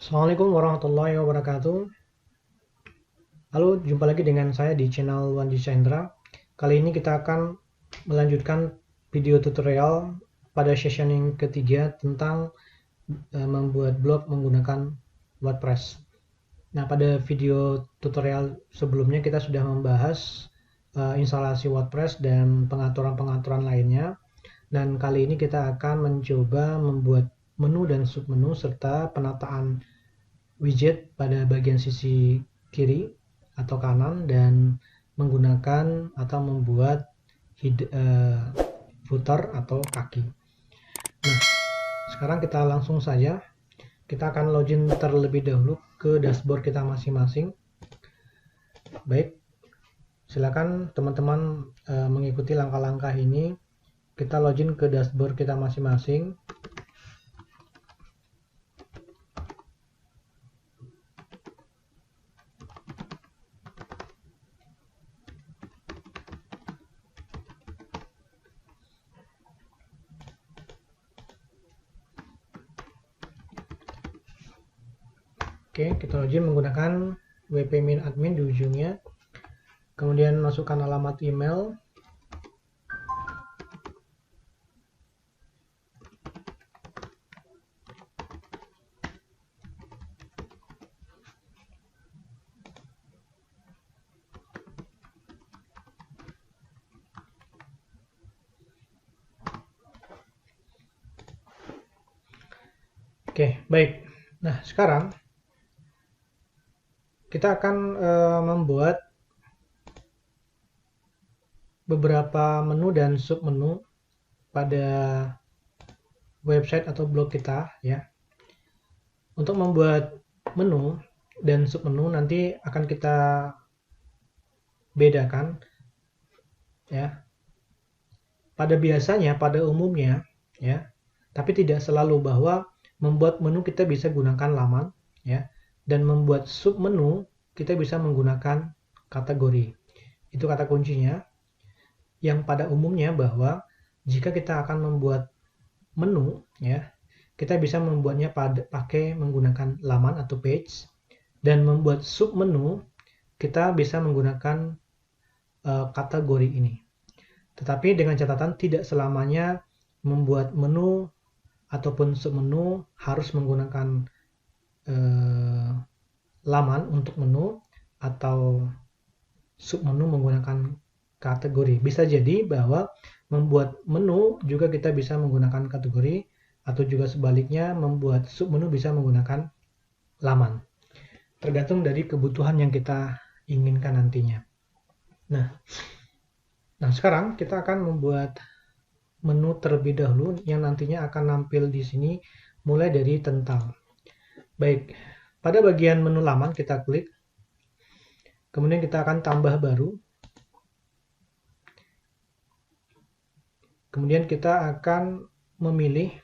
Assalamualaikum warahmatullahi wabarakatuh. Halo, jumpa lagi dengan saya di channel Wandi Chandra. Kali ini kita akan melanjutkan video tutorial pada session yang ketiga tentang membuat blog menggunakan WordPress. Nah, pada video tutorial sebelumnya kita sudah membahas instalasi WordPress dan pengaturan-pengaturan lainnya. Dan kali ini kita akan mencoba membuat menu dan submenu serta penataan widget pada bagian sisi kiri atau kanan dan menggunakan atau membuat footer atau kaki. Nah, sekarang kita langsung saja. Kita akan login terlebih dahulu ke dashboard kita masing-masing. Baik, silakan teman-teman mengikuti langkah-langkah ini. Kita login ke dashboard kita masing-masing. Oke, kita login menggunakan wp-admin di ujungnya. Kemudian masukkan alamat email. Oke, baik. Nah, sekarang kita akan membuat beberapa menu dan submenu pada website atau blog kita ya. Untuk membuat menu dan submenu nanti akan kita bedakan ya. Pada umumnya ya, tapi tidak selalu bahwa membuat menu kita bisa gunakan laman ya, dan membuat submenu kita bisa menggunakan kategori. Itu kata kuncinya. Yang pada umumnya bahwa jika kita akan membuat menu ya, kita bisa membuatnya pakai menggunakan laman atau page, dan membuat submenu kita bisa menggunakan kategori ini. Tetapi dengan catatan tidak selamanya membuat menu ataupun submenu harus menggunakan laman untuk menu atau submenu menggunakan kategori. Bisa jadi bahwa membuat menu juga kita bisa menggunakan kategori, atau juga sebaliknya membuat submenu bisa menggunakan laman. Tergantung dari kebutuhan yang kita inginkan nantinya. Nah, sekarang kita akan membuat menu terlebih dahulu yang nantinya akan nampil di sini mulai dari tentang. Baik, pada bagian menu laman kita klik. Kemudian kita akan tambah baru. Kemudian kita akan memilih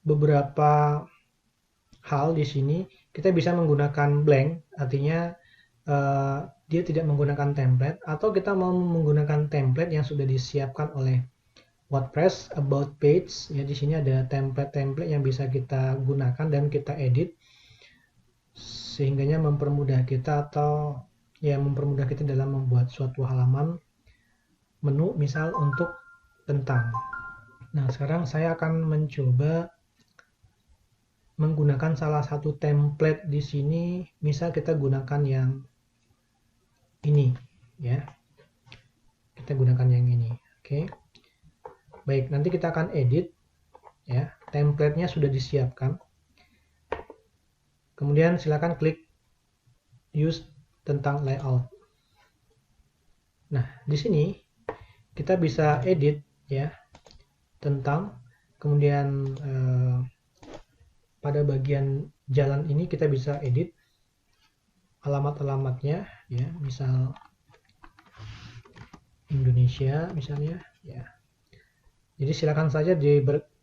beberapa hal di sini. Kita bisa menggunakan blank, artinya dia tidak menggunakan template, atau kita mau menggunakan template yang sudah disiapkan oleh WordPress about page ya. Di sini ada template-template yang bisa kita gunakan dan kita edit sehingganya mempermudah kita, atau ya mempermudah kita dalam membuat suatu halaman menu, misal untuk tentang. Nah, sekarang saya akan mencoba menggunakan salah satu template di sini. Misal kita gunakan yang ini ya. Kita gunakan yang ini. Oke. Baik, nanti kita akan edit ya. Template-nya sudah disiapkan. Kemudian silakan klik use tentang layout. Nah, di sini kita bisa edit ya tentang. Kemudian pada bagian jalan ini kita bisa edit alamat-alamatnya ya, misal Indonesia misalnya ya. Jadi silakan saja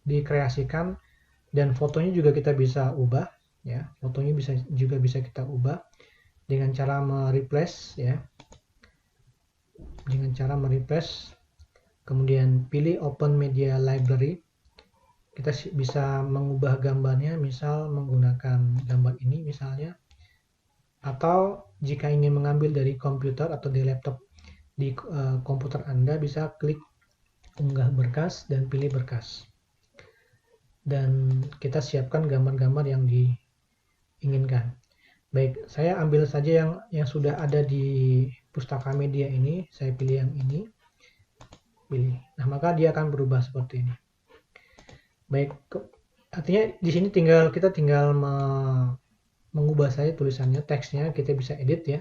dikreasikan, dan fotonya juga kita bisa ubah ya. Fotonya juga bisa kita ubah dengan cara mereplace ya. Dengan cara mereplace, kemudian pilih open media library. kita bisa mengubah gambarnya, misal menggunakan gambar ini misalnya, atau jika ingin mengambil dari komputer atau di laptop di komputer Anda, bisa klik unggah berkas dan pilih berkas, dan kita siapkan gambar-gambar yang diinginkan. Baik, saya ambil saja yang sudah ada di Pustaka Media ini, saya pilih yang ini, pilih. Nah, maka dia akan berubah seperti ini. Baik, artinya di sini kita tinggal mengubah saja tulisannya, teksnya kita bisa edit ya.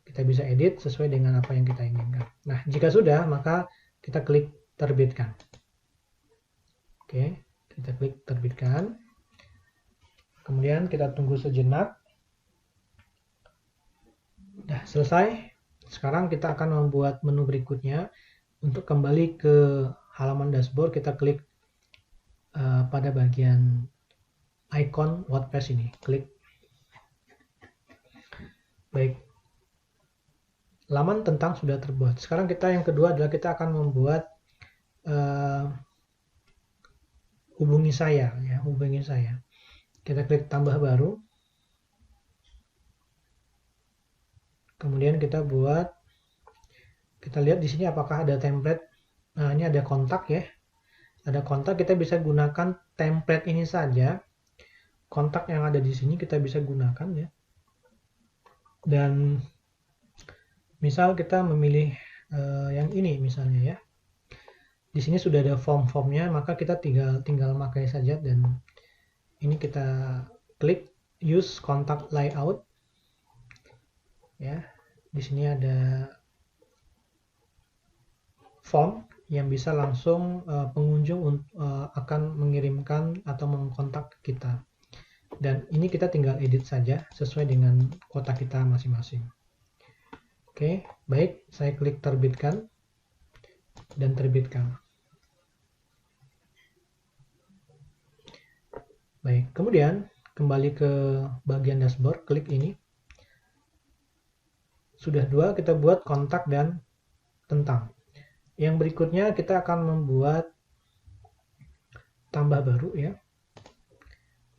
Kita bisa edit sesuai dengan apa yang kita inginkan. Nah, jika sudah, maka kita klik terbitkan. Oke, kita klik terbitkan. Kemudian kita tunggu sejenak. Sudah selesai. Sekarang kita akan membuat menu berikutnya. Untuk kembali ke halaman dashboard, kita klik pada bagian icon WordPress ini. Klik. Baik. Laman tentang sudah terbuat. Sekarang yang kedua adalah kita akan membuat hubungi saya ya, hubungi saya. Kita klik tambah baru. Kemudian kita lihat di sini apakah ada template. Nah, ini ada kontak ya. Ada kontak, kita bisa gunakan template ini saja. Kontak yang ada di sini kita bisa gunakan ya. Dan misal kita memilih yang ini misalnya ya. Di sini sudah ada form-formnya, maka kita tinggal pakai saja, dan ini kita klik use contact layout. Ya, di sini ada form yang bisa langsung pengunjung akan mengirimkan atau mengkontak kita. Dan ini kita tinggal edit saja sesuai dengan kotak kita masing-masing. Oke, baik, saya klik terbitkan dan terbitkan. Baik, kemudian kembali ke bagian dashboard, klik ini. Sudah dua, kita buat kontak dan tentang. Yang berikutnya kita akan membuat tambah baru ya.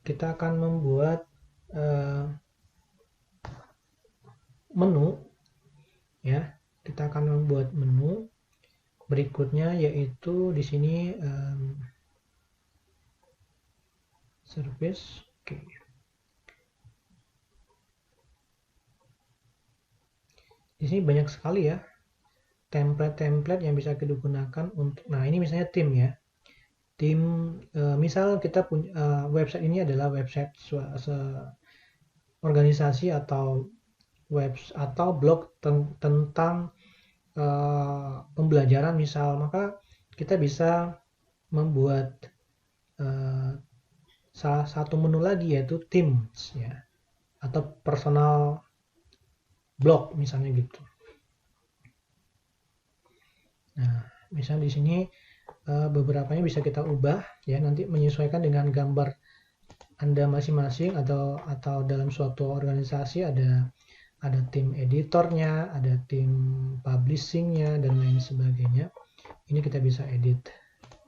Kita akan membuat menu ya. Kita akan membuat menu berikutnya, yaitu di sini service. Oke. Di sini banyak sekali ya template-template yang bisa kita gunakan untuk. Nah, ini misalnya tim ya. Tim, misal kita punya website ini adalah website organisasi atau blog tentang pembelajaran misal, maka kita bisa membuat salah satu menu lagi, yaitu themes ya, atau personal blog misalnya gitu. Nah, misalnya di sini beberapanya bisa kita ubah ya, nanti menyesuaikan dengan gambar Anda masing-masing, atau dalam suatu organisasi ada tim editornya, ada tim publishingnya, dan lain sebagainya. Ini kita bisa edit.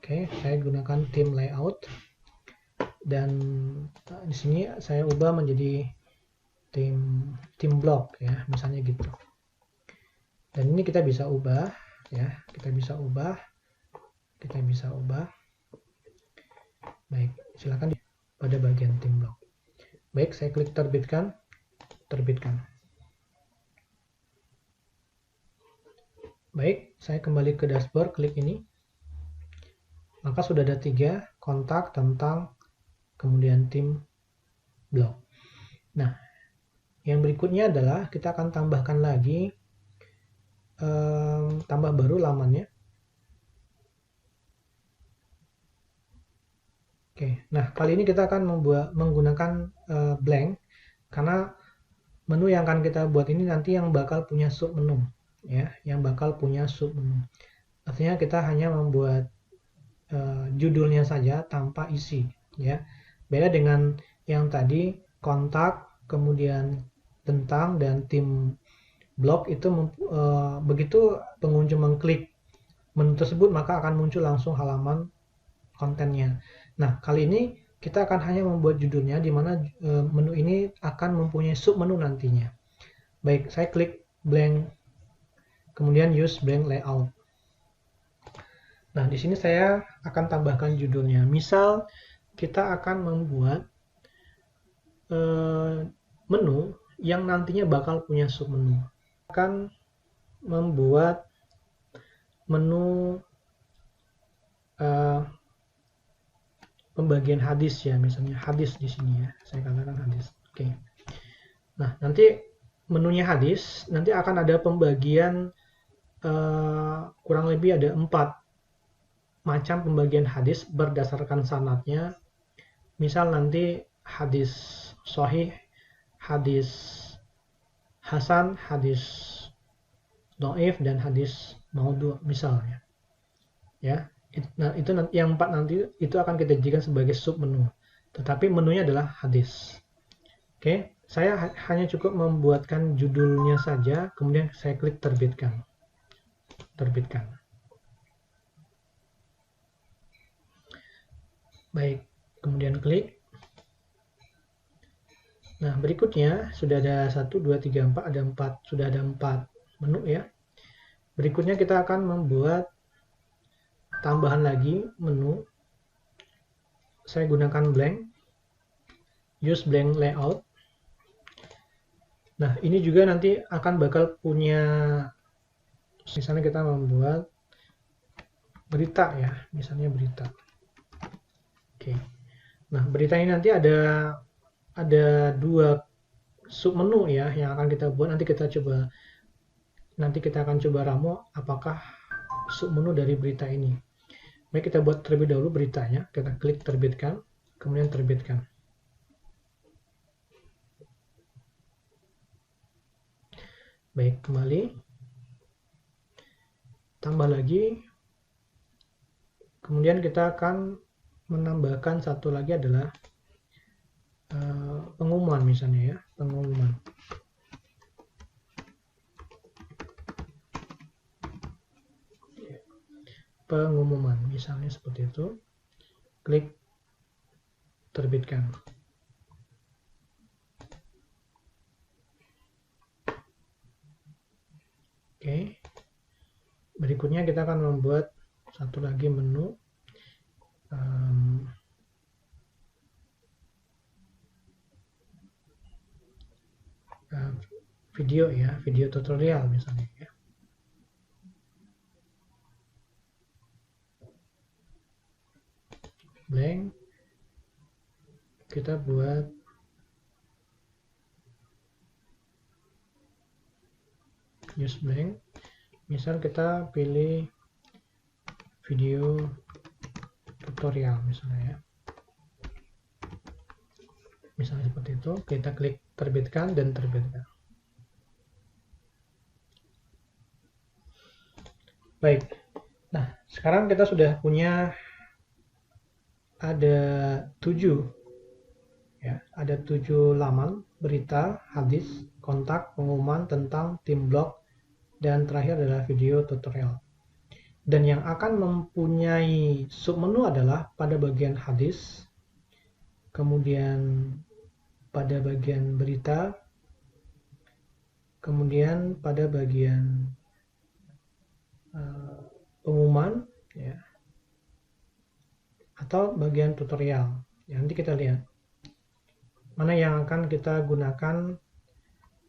Oke, saya gunakan tim layout, dan di sini saya ubah menjadi tim blog ya, misalnya gitu. Dan ini kita bisa ubah ya, kita bisa ubah. Baik, silakan pada bagian tim blog. Baik, saya klik terbitkan. Baik, saya kembali ke dashboard, klik ini. Maka sudah ada 3, kontak, tentang, kemudian tim blog. Nah, yang berikutnya adalah kita akan tambahkan lagi tambah baru lamannya. Oke, nah kali ini kita akan menggunakan blank, karena menu yang akan kita buat ini nanti yang bakal punya sub menu ya, Artinya kita hanya membuat judulnya saja tanpa isi ya. Beda dengan yang tadi, kontak, kemudian tentang, dan tim blog itu begitu pengunjung mengklik menu tersebut, maka akan muncul langsung halaman kontennya. Nah, kali ini kita akan hanya membuat judulnya, di mana menu ini akan mempunyai sub menu nantinya. Baik, saya klik blank, kemudian use blank layout. Nah, di sini saya akan tambahkan judulnya. Misal kita akan membuat menu yang nantinya bakal punya sub menu. Akan membuat menu pembagian hadis ya, misalnya hadis di sini ya, saya katakan hadis. Oke. Nah, nanti menunya hadis, nanti akan ada pembagian kurang lebih ada 4 macam pembagian hadis berdasarkan sanadnya. Misal nanti hadis sahih, hadis hasan, hadis dhaif, dan hadis maudhu misalnya. Ya. Nah, itu yang 4 nanti itu akan kita jadikan sebagai sub menu. Tetapi menunya adalah hadis. Oke, saya hanya cukup membuatkan judulnya saja, kemudian saya klik terbitkan. Terbitkan. Baik, kemudian klik. Nah, berikutnya sudah ada 1, 2, 3, 4, ada 4, sudah ada 4 menu ya. Berikutnya kita akan membuat tambahan lagi menu. Saya gunakan blank, use blank layout. Nah, ini juga nanti akan bakal punya, misalnya kita membuat berita ya, misalnya berita. Oke. Nah, berita ini nanti ada 2 sub menu ya yang akan kita buat. Nanti kita akan coba ramu apakah sub menu dari berita ini. Baik, kita buat terlebih dahulu beritanya. Kita klik terbitkan, kemudian terbitkan. Baik, kembali. Tambah lagi. Kemudian kita akan menambahkan satu lagi adalah pengumuman misalnya ya, pengumuman. Pengumuman misalnya seperti itu. Klik terbitkan. Oke. Berikutnya kita akan membuat satu lagi menu. Video ya, video tutorial misalnya ya. Blank, kita buat use blank. Misal kita pilih video tutorial misalnya ya. Misalnya seperti itu, kita klik terbitkan dan terbitkan. Baik, nah sekarang kita sudah punya ada 7 ya, ada 7 laman berita, hadis, kontak, pengumuman, tentang, tim blog, dan terakhir adalah video tutorial. Dan yang akan mempunyai submenu adalah pada bagian hadis, kemudian pada bagian berita, kemudian pada bagian pengumuman ya, atau bagian tutorial ya. Nanti kita lihat mana yang akan kita gunakan,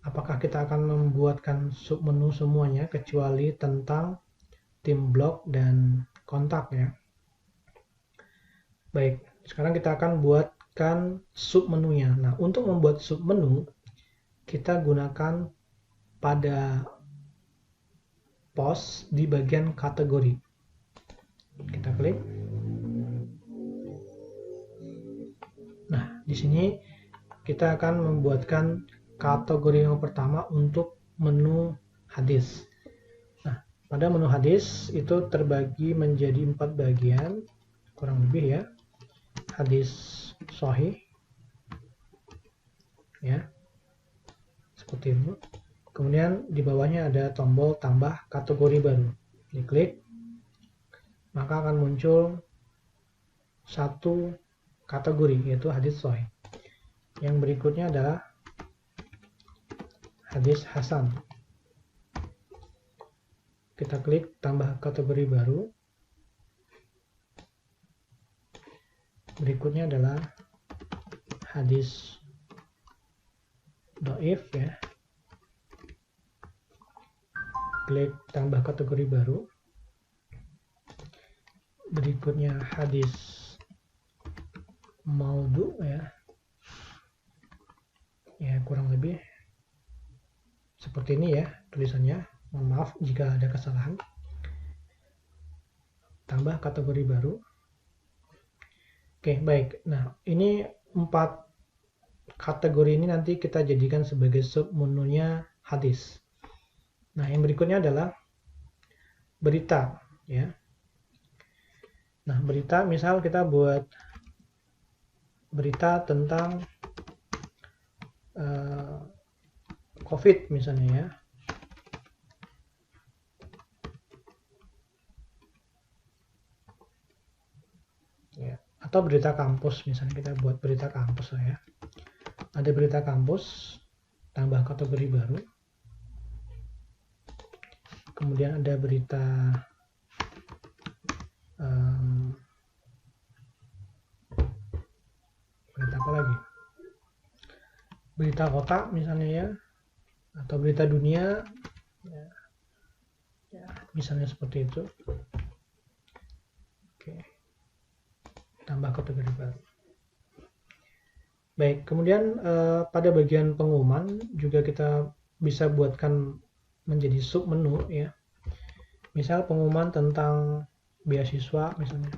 apakah kita akan membuatkan submenu semuanya kecuali tentang, tim blog, dan kontak ya. Baik, sekarang kita akan buatkan submenunya. Nah, untuk membuat submenu kita gunakan pada post di bagian kategori. Kita klik. Nah, di sini kita akan membuatkan kategori yang pertama untuk menu hadis. Nah, pada menu hadis itu terbagi menjadi 4 bagian, kurang lebih ya. Hadis sahih ya, seperti itu. Kemudian di bawahnya ada tombol tambah kategori baru. Diklik, maka akan muncul satu kategori, yaitu hadis sahih. Yang berikutnya adalah hadis hasan. Kita klik tambah kategori baru. Berikutnya adalah hadis dhaif ya. Klik tambah kategori baru. Berikutnya hadis maudhu ya. Ya, kurang lebih seperti ini ya tulisannya. Mohon maaf jika ada kesalahan. Tambah kategori baru. Oke, baik. Nah, ini 4 kategori ini nanti kita jadikan sebagai sub menunya hadis. Nah, yang berikutnya adalah berita ya. Nah, berita misal kita buat berita tentang COVID misalnya ya. Atau berita kampus, misalnya kita buat berita kampus ya. Ada berita kampus, tambah kategori baru. Kemudian ada berita berita apa lagi? Berita kota misalnya ya, atau berita dunia ya, misalnya seperti itu. Oke, tambah kategori baru. Baik, kemudian pada bagian pengumuman juga kita bisa buatkan menjadi sub menu ya. Misal pengumuman tentang beasiswa misalnya,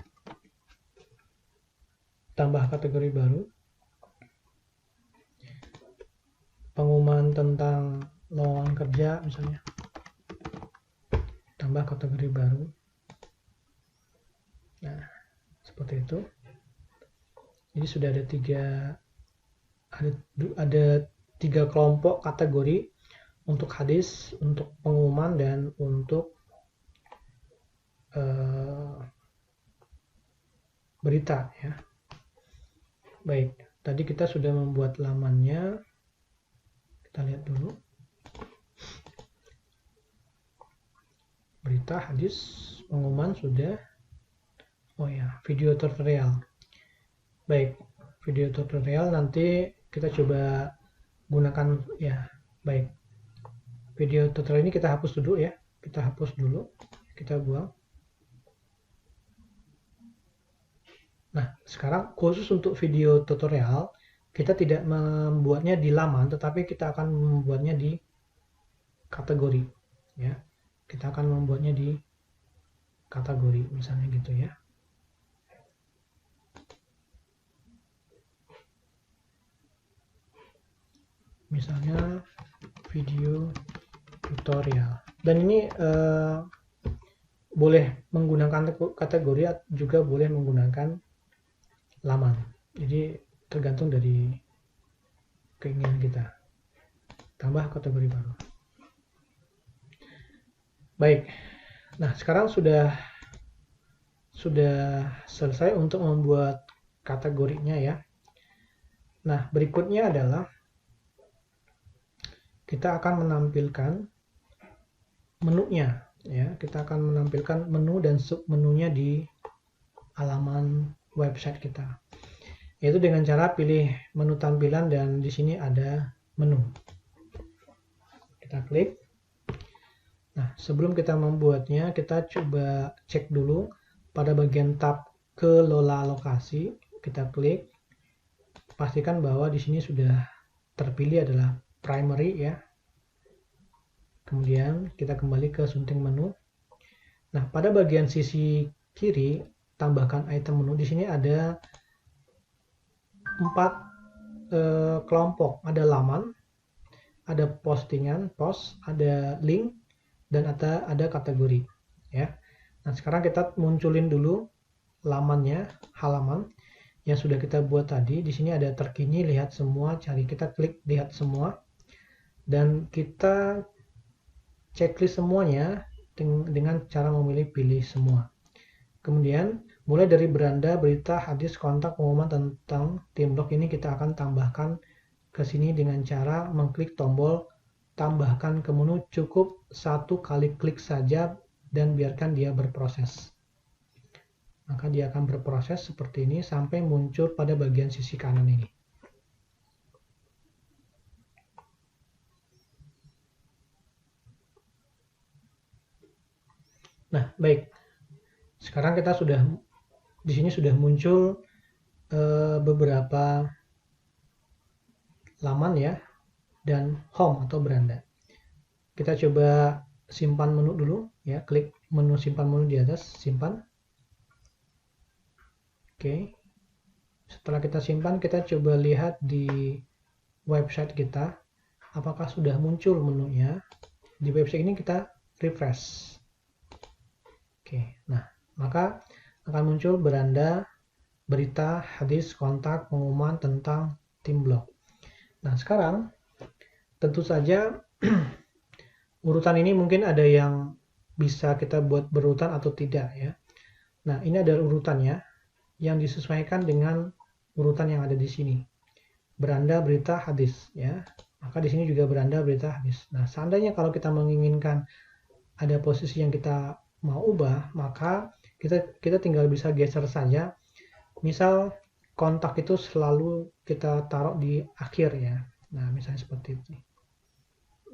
tambah kategori baru. Pengumuman tentang lowongan kerja misalnya, tambah kategori baru. Nah, seperti itu. Jadi sudah ada tiga kelompok kategori untuk hadis, untuk pengumuman, dan untuk berita ya. Baik, tadi kita sudah membuat lamannya. Kita lihat dulu. Berita, hadis, pengumuman sudah. Oh ya, video tutorial. Baik, video tutorial nanti kita coba gunakan ya. Baik, video tutorial ini kita hapus dulu ya. Kita hapus dulu, kita buang. Nah, sekarang khusus untuk video tutorial, kita tidak membuatnya di laman, tetapi kita akan membuatnya di kategori ya. Kita akan membuatnya di kategori misalnya gitu ya. Misalnya video tutorial, dan ini boleh menggunakan kategori, juga boleh menggunakan laman, jadi tergantung dari keinginan kita. Tambah kategori baru. Baik, nah sekarang sudah selesai untuk membuat kategorinya ya. Nah, berikutnya adalah kita akan menampilkan menunya ya. Kita akan menampilkan menu dan sub menunya di halaman website kita, yaitu dengan cara pilih menu tampilan, dan di sini ada menu. Kita klik. Nah, sebelum kita membuatnya, kita coba cek dulu pada bagian tab kelola lokasi. Kita klik, pastikan bahwa di sini sudah terpilih adalah primary ya. Kemudian kita kembali ke sunting menu. Nah, pada bagian sisi kiri tambahkan item menu. Di sini ada 4 kelompok. Ada laman, ada postingan, post, ada link, dan ada kategori ya. Nah, sekarang kita munculin dulu lamannya, halaman yang sudah kita buat tadi. Di sini ada terkini, lihat semua, cari, kita klik lihat semua, dan kita checklist semuanya dengan cara memilih pilih semua. Kemudian mulai dari beranda, berita, hadis, kontak, pengumuman tentang tim blog ini kita akan tambahkan ke sini dengan cara mengklik tombol tambahkan ke menu. Cukup satu kali klik saja dan biarkan dia berproses. Maka dia akan berproses seperti ini sampai muncul pada bagian sisi kanan ini. Nah, baik. Sekarang kita sudah di sini sudah muncul beberapa laman ya dan home atau beranda. Kita coba simpan menu dulu ya, klik menu simpan menu di atas, simpan. Oke. Setelah kita simpan, kita coba lihat di website kita apakah sudah muncul menunya. Di website ini kita refresh. Oke. Nah, maka akan muncul beranda, berita, hadis, kontak, pengumuman tentang tim blog. Nah, sekarang tentu saja urutan ini mungkin ada yang bisa kita buat berurutan atau tidak ya. Nah, ini adalah urutannya yang disesuaikan dengan urutan yang ada di sini. Beranda, berita, hadis ya. Maka di sini juga beranda, berita, hadis. Nah, seandainya kalau kita menginginkan ada posisi yang kita mau ubah, maka kita tinggal bisa geser saja. Misal kontak itu selalu kita taruh di akhir ya. Nah, misalnya seperti itu.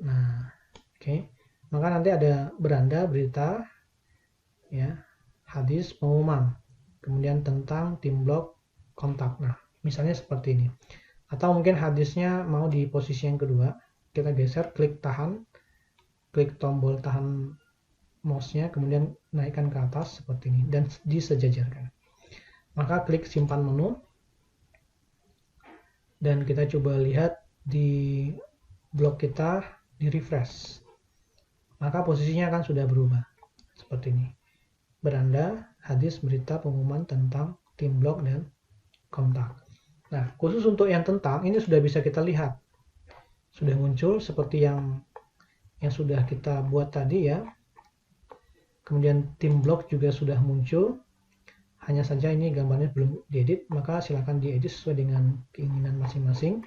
Nah, oke. Maka nanti ada beranda, berita, ya, hadis, pengumuman. Kemudian tentang tim blog, kontak. Nah, misalnya seperti ini. Atau mungkin hadisnya mau di posisi yang kedua. Kita geser, klik tahan, klik tombol tahan mouse-nya, kemudian naikkan ke atas seperti ini dan disejajarkan. Maka klik simpan menu dan kita coba lihat di blog kita, di refresh. Maka posisinya akan sudah berubah seperti ini. Beranda, hadis, berita, pengumuman tentang tim blog dan kontak. Nah, khusus untuk yang tentang ini sudah bisa kita lihat. Sudah muncul seperti yang sudah kita buat tadi ya. Kemudian tim blog juga sudah muncul. Hanya saja ini gambarnya belum diedit, maka silakan diedit sesuai dengan keinginan masing-masing.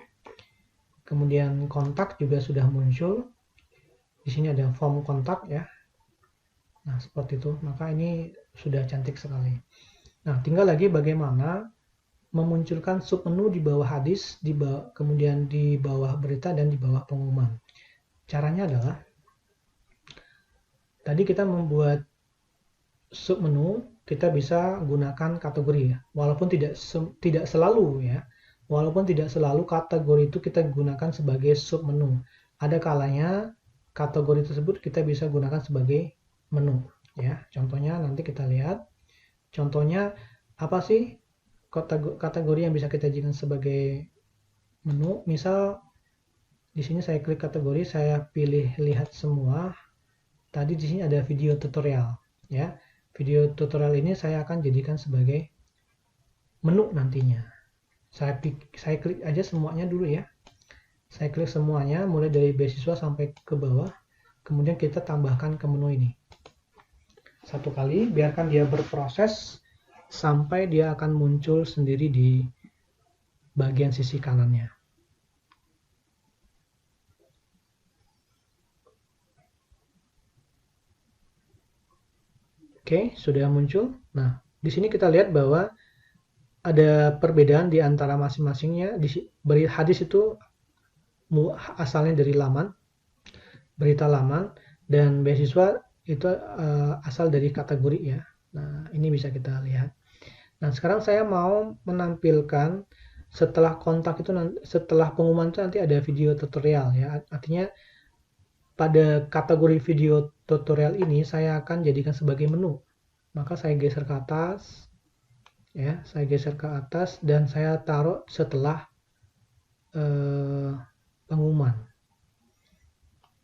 Kemudian kontak juga sudah muncul. Di sini ada form kontak ya. Nah, seperti itu. Maka ini sudah cantik sekali. Nah, tinggal lagi bagaimana memunculkan submenu di bawah hadis, kemudian di bawah berita dan di bawah pengumuman. Caranya adalah tadi kita membuat submenu, kita bisa gunakan kategori ya. Walaupun tidak selalu ya. Walaupun tidak selalu kategori itu kita gunakan sebagai submenu. Ada kalanya kategori tersebut kita bisa gunakan sebagai menu ya. Contohnya nanti kita lihat. Contohnya apa sih kategori yang bisa kita jadikan sebagai menu? Misal di sini saya klik kategori, saya pilih lihat semua. Tadi di sini ada video tutorial ya. Video tutorial ini saya akan jadikan sebagai menu nantinya. Saya klik aja semuanya dulu ya. Saya klik semuanya mulai dari beasiswa sampai ke bawah. Kemudian kita tambahkan ke menu ini. Satu kali, biarkan dia berproses sampai dia akan muncul sendiri di bagian sisi kanannya. Oke, sudah muncul. Nah, di sini kita lihat bahwa ada perbedaan di antara masing-masingnya. Hadis itu asalnya dari laman, berita laman, dan beasiswa itu asal dari kategori ya. Nah, ini bisa kita lihat. Nah, sekarang saya mau menampilkan setelah kontak itu, setelah pengumuman itu nanti ada video tutorial ya. Artinya pada kategori video tutorial ini saya akan jadikan sebagai menu. Maka saya geser ke atas ya, saya geser ke atas dan saya taruh setelah pengumuman.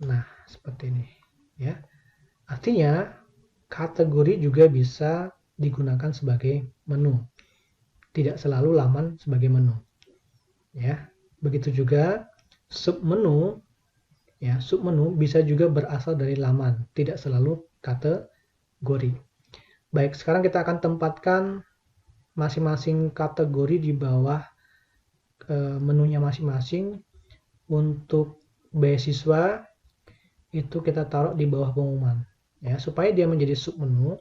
Nah, seperti ini ya. Artinya kategori juga bisa digunakan sebagai menu. Tidak selalu laman sebagai menu. Ya. Begitu juga submenu. Ya, submenu bisa juga berasal dari laman, tidak selalu kategori. Baik, sekarang kita akan tempatkan masing-masing kategori di bawah menunya masing-masing. Untuk beasiswa itu kita taruh di bawah pengumuman, ya, supaya dia menjadi submenu.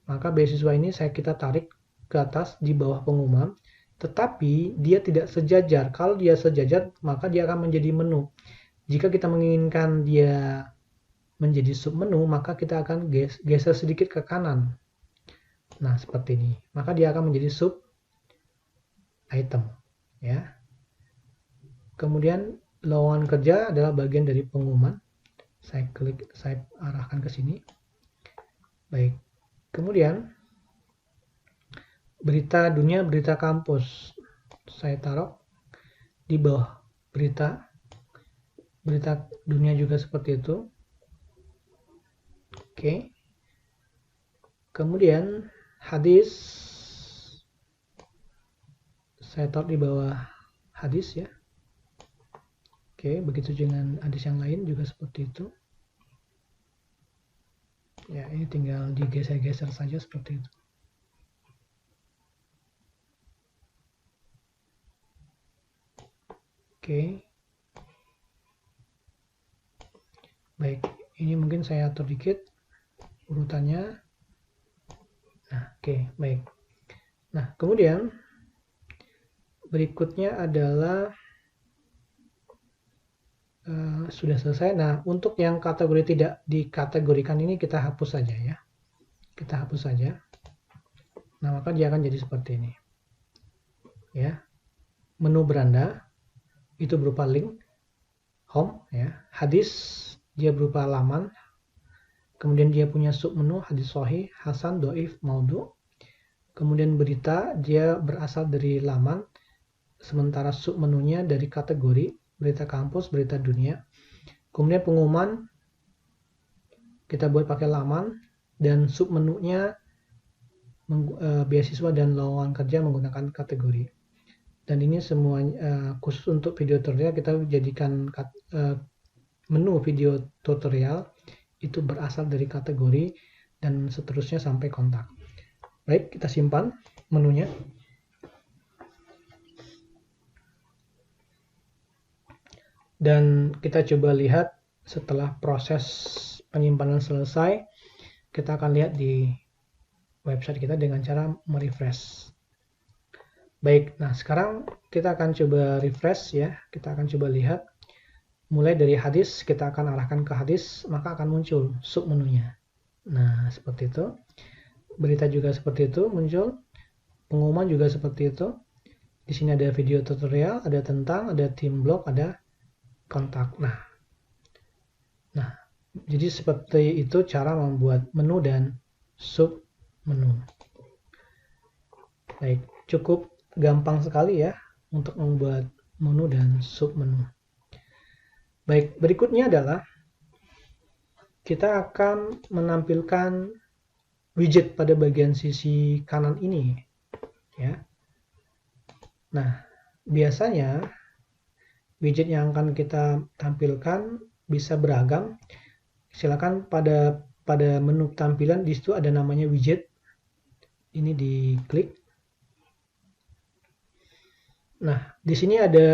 Maka beasiswa ini kita tarik ke atas di bawah pengumuman, tetapi dia tidak sejajar. Kalau dia sejajar, maka dia akan menjadi menu. Jika kita menginginkan dia menjadi submenu, maka kita akan geser sedikit ke kanan. Nah, seperti ini. Maka dia akan menjadi sub item, ya. Kemudian lowongan kerja adalah bagian dari pengumuman. Saya arahkan ke sini. Baik. Kemudian berita dunia, berita kampus. Saya taruh di bawah berita. Berita dunia juga seperti itu. Oke. Kemudian hadis, saya taruh di bawah hadis, ya. Oke, begitu dengan hadis yang lain juga seperti itu. Ya, ini tinggal digeser-geser saja seperti itu. Oke. Baik, ini mungkin saya atur dikit urutannya. Nah, oke, baik. Nah, kemudian berikutnya adalah sudah selesai. Nah, untuk yang kategori tidak dikategorikan ini kita hapus saja, ya. Kita hapus saja. Nah, maka dia akan jadi seperti ini. Ya. Menu beranda itu berupa link home, ya. Hadis dia berupa laman. Kemudian dia punya submenu hadis sahih, hasan, doif, maudhu. Kemudian berita dia berasal dari laman, sementara submenunya dari kategori berita kampus, berita dunia. Kemudian pengumuman kita buat pakai laman, dan submenunya beasiswa dan lowongan kerja menggunakan kategori. Dan ini semua khusus untuk video tutorial kita jadikan menu video tutorial itu berasal dari kategori dan seterusnya sampai kontak. Baik, kita simpan menunya. Dan kita coba lihat setelah proses penyimpanan selesai, kita akan lihat di website kita dengan cara merefresh. Baik, nah sekarang kita akan coba refresh, ya. Kita akan coba lihat. Mulai dari hadis, kita akan arahkan ke hadis, maka akan muncul submenunya. Nah, seperti itu. Berita juga seperti itu muncul. Pengumuman juga seperti itu. Di sini ada video tutorial, ada tentang, ada tim blog, ada kontak. Nah, jadi seperti itu cara membuat menu dan sub menu. Baik, cukup gampang sekali, ya, untuk membuat menu dan sub menu. Baik, berikutnya adalah kita akan menampilkan widget pada bagian sisi kanan ini, ya. Nah, biasanya widget yang akan kita tampilkan bisa beragam. Silakan pada menu tampilan di situ ada namanya widget. Ini diklik. Nah, di sini ada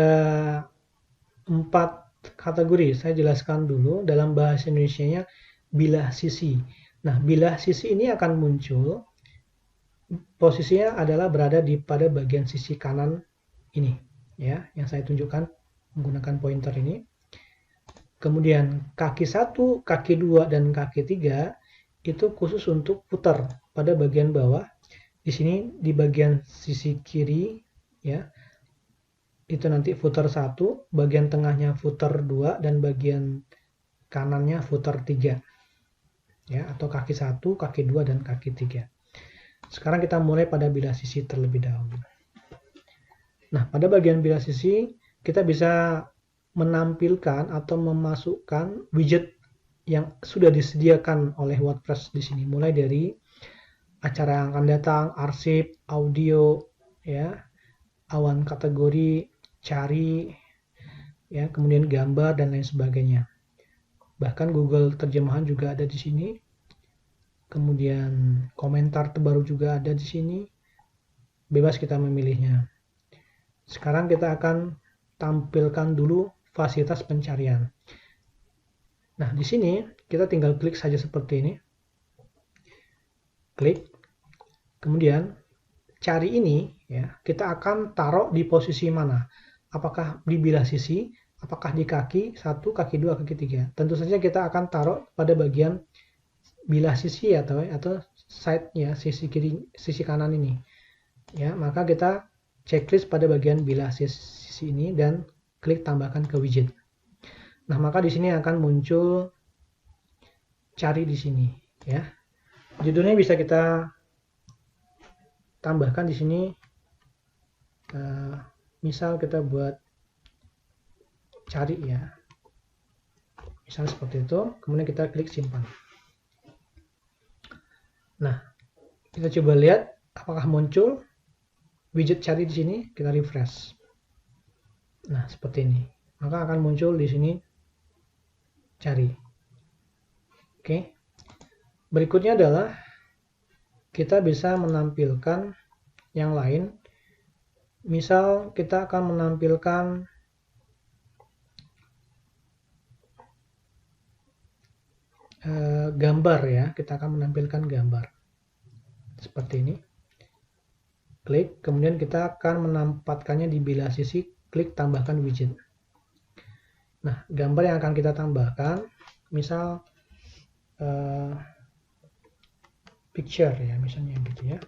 4 kategori. Saya jelaskan dulu dalam bahasa Indonesianya bilah sisi. Nah, bilah sisi ini akan muncul, posisinya adalah berada pada bagian sisi kanan ini, ya, yang saya tunjukkan menggunakan pointer ini. Kemudian kaki 1, kaki 2, dan kaki 3 itu khusus untuk footer pada bagian bawah. Di sini di bagian sisi kiri, ya, itu nanti footer 1, bagian tengahnya footer 2, dan bagian kanannya footer 3. Ya, atau kaki 1, kaki 2, dan kaki 3. Sekarang kita mulai pada bilah sisi terlebih dahulu. Nah, pada bagian bilah sisi kita bisa menampilkan atau memasukkan widget yang sudah disediakan oleh WordPress di sini, mulai dari acara yang akan datang, arsip, audio, ya, awan kategori, cari, ya, kemudian gambar dan lain sebagainya. Bahkan Google terjemahan juga ada di sini. kemudian komentar terbaru juga ada di sini, bebas kita memilihnya. Sekarang kita akan tampilkan dulu fasilitas pencarian. Nah, di sini kita tinggal klik saja seperti ini. Klik. Kemudian cari ini ya, kita akan taruh di posisi mana? Apakah di bilah sisi, apakah di kaki 1, kaki 2, kaki 3. Tentu saja kita akan taruh pada bagian bilah sisi atau side ya, sisi kiri, sisi kanan ini. Ya, maka kita checklist pada bagian bilah sisi ini dan klik tambahkan ke widget. Nah, maka di sini akan muncul cari di sini ya. Judulnya bisa kita tambahkan di sini, misal kita buat cari ya, misal seperti itu, kemudian kita klik simpan. Nah, kita coba lihat apakah muncul widget cari di sini. Kita refresh. Nah, seperti ini, maka akan muncul di sini cari. Oke, berikutnya adalah kita bisa menampilkan yang lain. Misal kita akan menampilkan gambar ya, kita akan menampilkan gambar seperti ini. Klik, kemudian kita akan menempatkannya di bilah sisi, klik tambahkan widget. Nah, gambar yang akan kita tambahkan misal picture ya, misalnya gitu ya.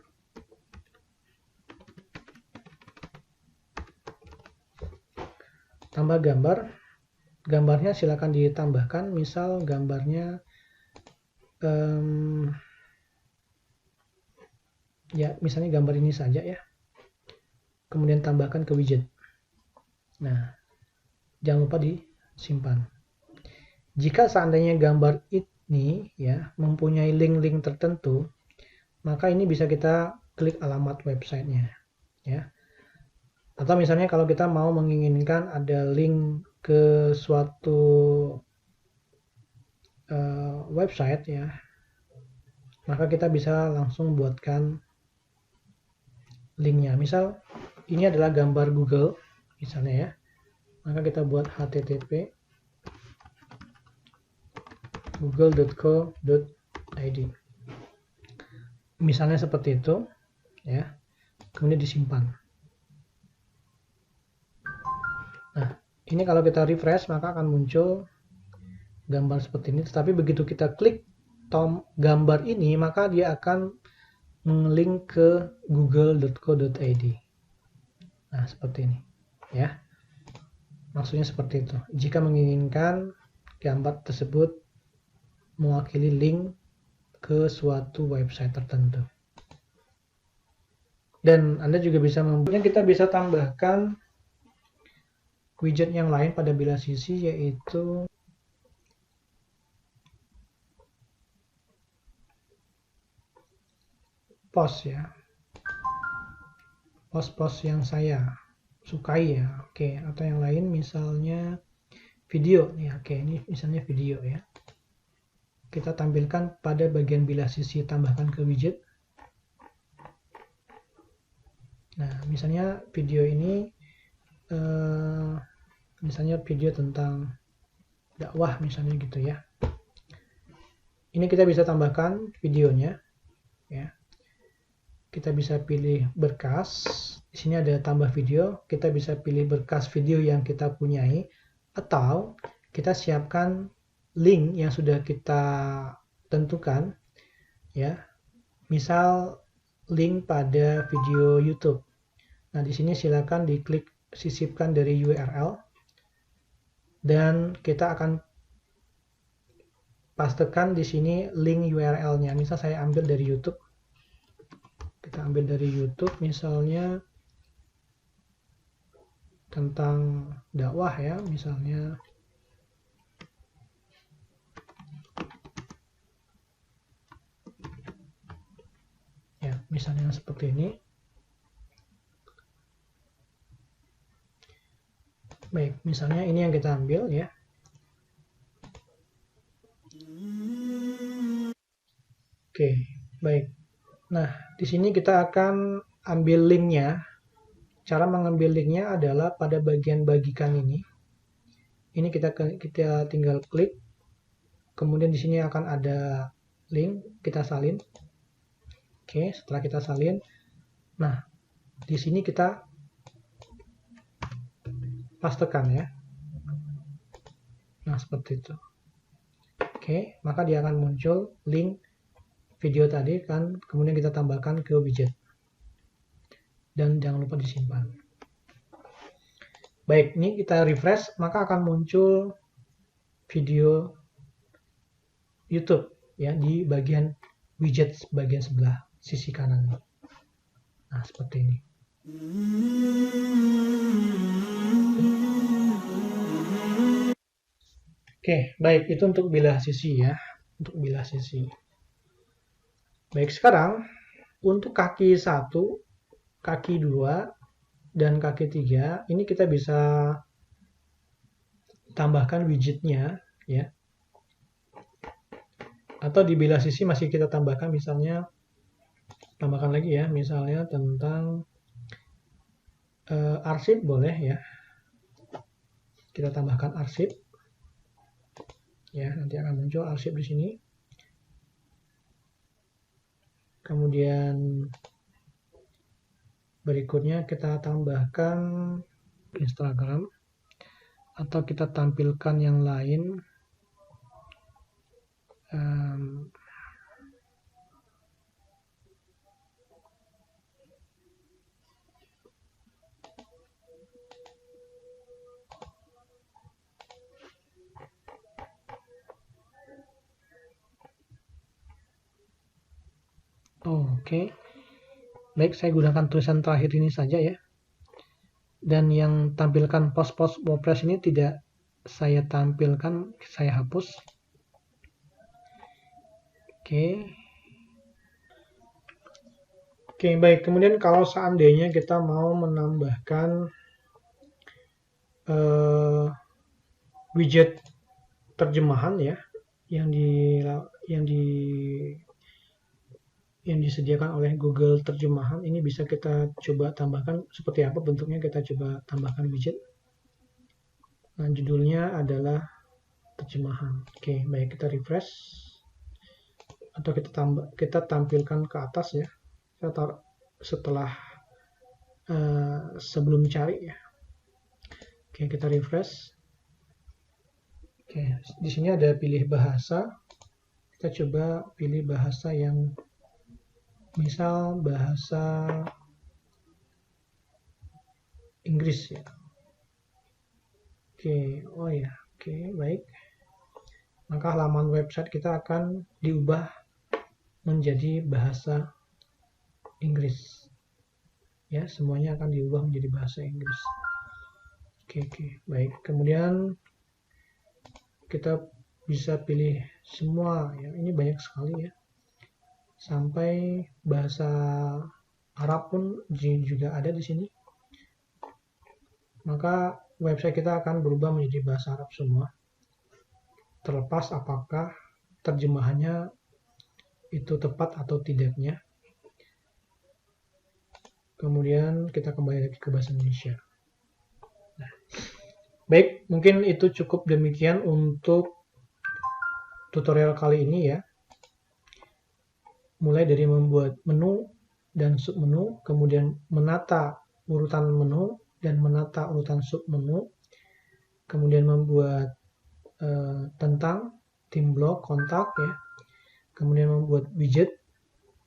Tambah gambar, gambarnya silakan ditambahkan, misal gambarnya ya misalnya gambar ini saja ya, kemudian tambahkan ke widget. Nah, jangan lupa disimpan. Jika seandainya gambar ini ya mempunyai link-link tertentu, maka ini bisa kita klik alamat websitenya ya. Atau misalnya kalau kita mau menginginkan ada link ke suatu website ya, maka kita bisa langsung buatkan linknya. Misal ini adalah gambar Google misalnya ya, maka kita buat http google.co.id misalnya seperti itu ya, kemudian disimpan. Nah, ini kalau kita refresh maka akan muncul gambar seperti ini, tetapi begitu kita klik gambar ini maka dia akan mengelink ke google.co.id. Nah, seperti ini ya, maksudnya seperti itu. Jika menginginkan gambar tersebut mewakili link ke suatu website tertentu. Dan Anda juga bisa membuatnya, kita bisa tambahkan widget yang lain pada bilah sisi, yaitu post ya, post-post yang saya sukai ya, oke. Atau yang lain misalnya video nih, oke, ini misalnya video ya, kita tampilkan pada bagian bilah sisi, tambahkan ke widget. Nah, misalnya video ini misalnya video tentang dakwah misalnya gitu ya, ini kita bisa tambahkan videonya ya. Kita bisa pilih berkas, di sini ada tambah video, kita bisa pilih berkas video yang kita punyai, atau kita siapkan link yang sudah kita tentukan ya, misal link pada video YouTube. Nah, di sini silakan diklik sisipkan dari URL dan kita akan pastekan di sini link URL-nya. Misal saya ambil dari YouTube, kita ambil dari YouTube misalnya tentang dakwah ya, misalnya ya, misalnya seperti ini. Baik, misalnya ini yang kita ambil ya. Oke, baik. Nah, di sini kita akan ambil linknya. Cara mengambil linknya adalah pada bagian bagikan ini. Ini kita tinggal klik. Kemudian di sini akan ada link, kita salin. Oke, setelah kita salin, nah di sini kita pastekan ya. Nah, seperti itu. Oke, maka dia akan muncul link video tadi kan, kemudian kita tambahkan ke widget. Dan jangan lupa disimpan. Baik, ini kita refresh, maka akan muncul video YouTube ya di bagian widget bagian sebelah sisi kanan. Nah, seperti ini. Oke, baik, itu untuk bilah sisi ya, untuk bilah sisi. Baik, sekarang untuk kaki 1, kaki 2, dan kaki 3, ini kita bisa tambahkan widgetnya ya. Atau di bilah sisi masih kita tambahkan, misalnya tambahkan lagi ya, misalnya tentang arsip boleh ya. Kita tambahkan arsip. Ya, nanti akan muncul arsip di sini. Kemudian berikutnya kita tambahkan Instagram atau kita tampilkan yang lain. Oke. Baik, saya gunakan tulisan terakhir ini saja ya. Dan yang tampilkan post-post WordPress ini tidak saya tampilkan, saya hapus. Oke. Oke, baik. Kemudian kalau seandainya kita mau menambahkan widget terjemahan ya, yang disediakan oleh Google Terjemahan, ini bisa kita coba tambahkan. Seperti apa bentuknya, kita coba tambahkan widget. Nah, judulnya adalah terjemahan. Oke, baik, kita refresh atau kita tampilkan ke atas ya, setelah sebelum cari ya. Oke, kita refresh. Oke, di sini ada pilih bahasa. Kita coba pilih bahasa yang misal bahasa Inggris ya. Oke, oh ya, oke, baik. Maka halaman website kita akan diubah menjadi bahasa Inggris. Ya, semuanya akan diubah menjadi bahasa Inggris. Oke, baik. Kemudian kita bisa pilih semua ya. Ini banyak sekali ya. Sampai bahasa Arab pun juga ada di sini. Maka website kita akan berubah menjadi bahasa Arab semua. Terlepas apakah terjemahannya itu tepat atau tidaknya. Kemudian kita kembali lagi ke bahasa Indonesia. Nah, baik, mungkin itu cukup demikian untuk tutorial kali ini ya. Mulai dari membuat menu dan submenu, kemudian menata urutan menu dan menata urutan submenu, kemudian membuat tentang tim blog, kontak ya, kemudian membuat widget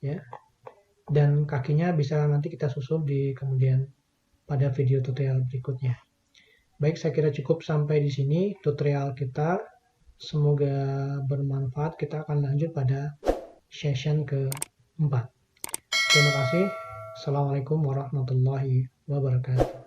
ya, dan kakinya bisa nanti kita susul di kemudian pada video tutorial berikutnya. Baik, saya kira cukup sampai di sini tutorial kita. Semoga bermanfaat. Kita akan lanjut pada session ke-4. Terima kasih. Assalamualaikum warahmatullahi wabarakatuh.